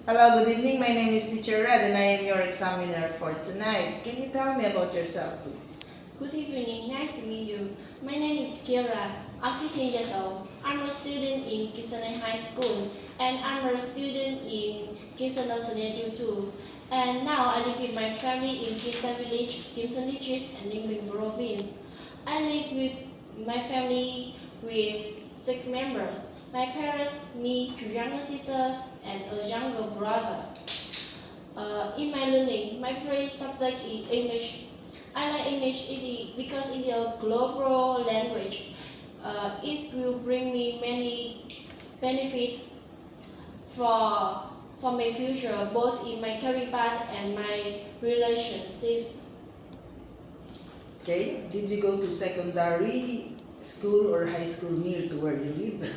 Hello, good evening. My name is Teacher Red and I am your examiner for tonight. Can you tell me about yourself, please? Good evening, nice to meet you. My name is Kira. I'm 15 years old. I'm a student in Gibson High School and I'm a student in Gibson Scenario 2. And now I live with my family in Gibson Village, Gibson District and Ninh Province. I live with my family with 6 members. My parents, me, 2 younger sisters and a younger brother. In my learning, my favorite subject is English. I like English because it is a global language. It will bring me many benefits for my future, both in my career path and my relationships. Okay, did you go to secondary school or high school near to where you live?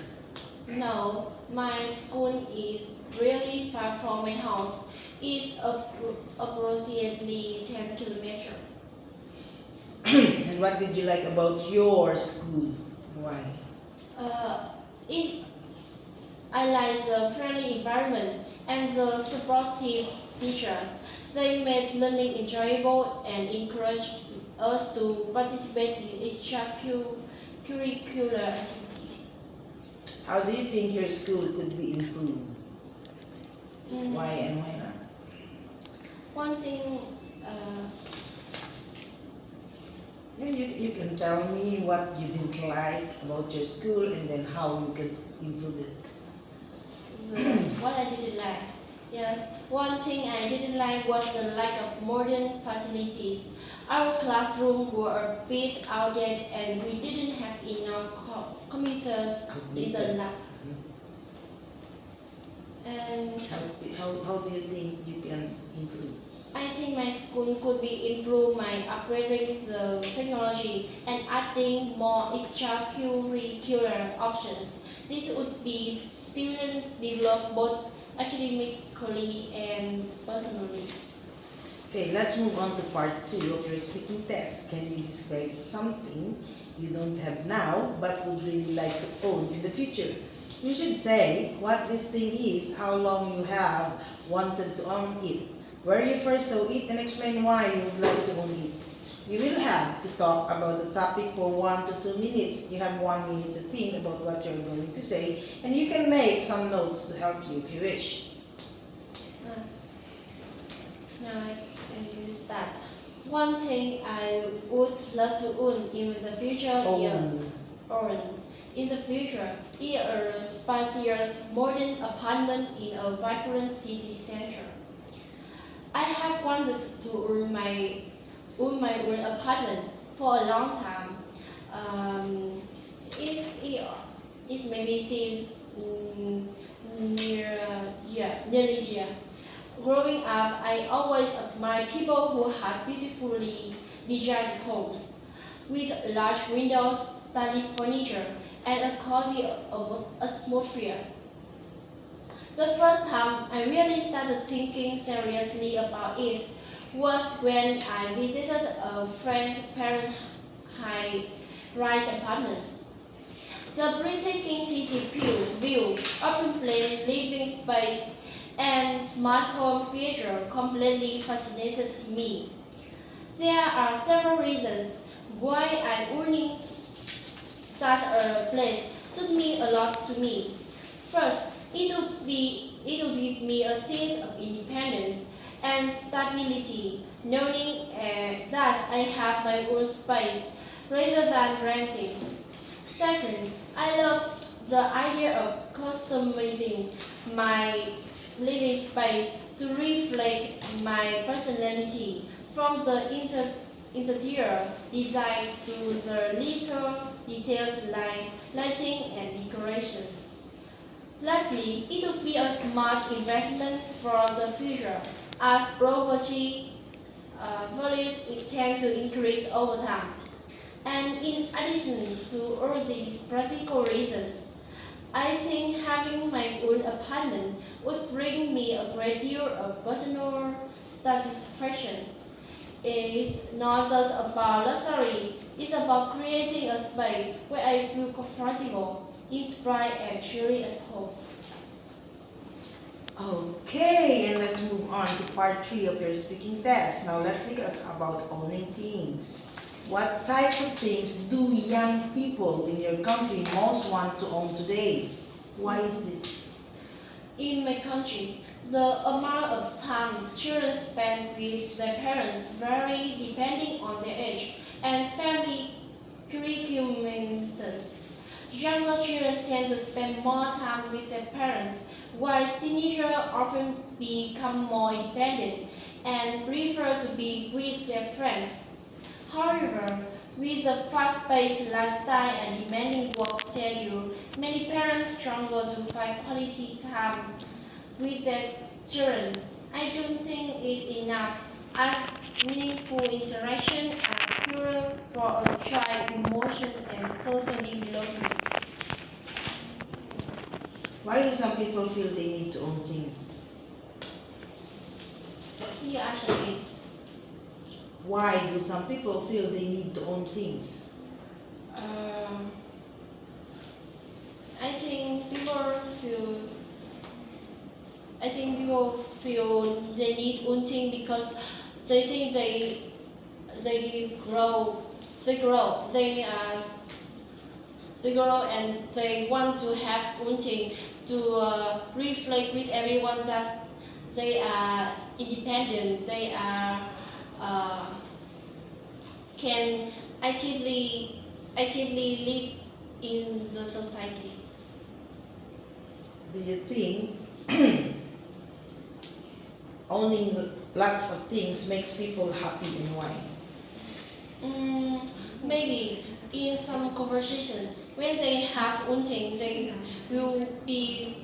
No, my school is really far from my house. It's approximately 10 kilometers. And what did you like about your school? Why? Uh, it I like the friendly environment and the supportive teachers. They made learning enjoyable and encouraged us to participate in extracurricular activities. How do you think your school could be improved? Mm, Why and why not? One thing, uh, Yeah, you can tell me what you didn't like about your school and then how you can improve it. what I didn't like. Yes, one thing I didn't like was the lack of modern facilities. Our classroom were a bit outdated and we didn't have enough computers in the lab. And How do you think you can improve? I think my school could be improved by upgrading the technology and adding more extracurricular options. This would be students develop both academically and personally. Okay, let's move on to part 2 of your speaking test. Can you describe something you don't have now but would really like to own in the future? You should say what this thing is, how long you have wanted to own it, where you first saw it, and explain why you would like to own it. You will have to talk about the topic for 1 to 2 minutes. You have 1 minute to think about what you're going to say, and you can make some notes to help you if you wish. Uh, Now I use that. One thing I would love to own in the future is own. In the future, is a spacious modern apartment in a vibrant city center. I have wanted to own my own apartment for a long time. Um, it maybe since nearly year. Growing up, I always admired people who had beautifully designed homes with large windows, stylish furniture, and a cozy atmosphere. The first time I really started thinking seriously about it was when I visited a friend's parent high-rise apartment. The breathtaking city view, open plan living space, and smart home feature completely fascinated me. There are several reasons why I'm owning such a place should mean a lot to me. First, it would give me a sense of independence and stability, knowing that I have my own space rather than renting. Second, I love the idea of customizing my living space to reflect my personality from the interior design to the little details like lighting and decorations. Lastly, it would be a smart investment for the future as property values tend to increase over time. And in addition to all these practical reasons, I think having my own apartment would bring me a great deal of personal satisfaction. It's not just about luxury, it's about creating a space where I feel comfortable, inspired, and truly at home. Okay, and let's move on to part 3 of your speaking test. Now let's discuss about owning things. What types of things do young people in your country most want to own today? Why is this? In my country, the amount of time children spend with their parents vary depending on their age and family curriculums. Younger children tend to spend more time with their parents, while teenagers often become more independent and prefer to be with their friends. However, with the fast-paced lifestyle and demanding work schedule, many parents struggle to find quality time with their children. I don't think it's enough as meaningful interaction are crucial for a child emotion and social development. Why do some people feel they need to own things? He asked again. Why do some people feel they need to own things? Um, I think people feel. I think people feel they need one thing because they think they grow, they grow and they want to have one thing to reflect with everyone that they are independent, they are can actively live in the society. Do you think owning lots of things makes people happy and why? Maybe in some conversation, when they have one thing, will be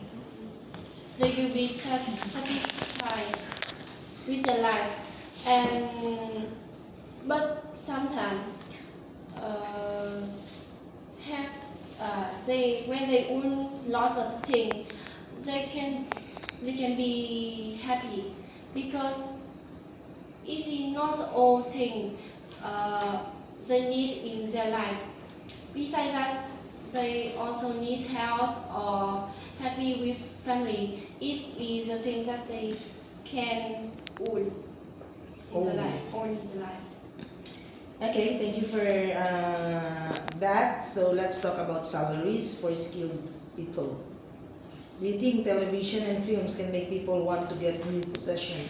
satisfied with their life, and but sometimes have they when they own lots of things, they can they can be happy because it is not all thing they need in their life. Besides that, they also need health or happy with family. It is a thing that they can own in the life. Own in the life. Okay, thank you for that. So let's talk about salaries for skilled people. Do you think television and films can make people want to get new possessions?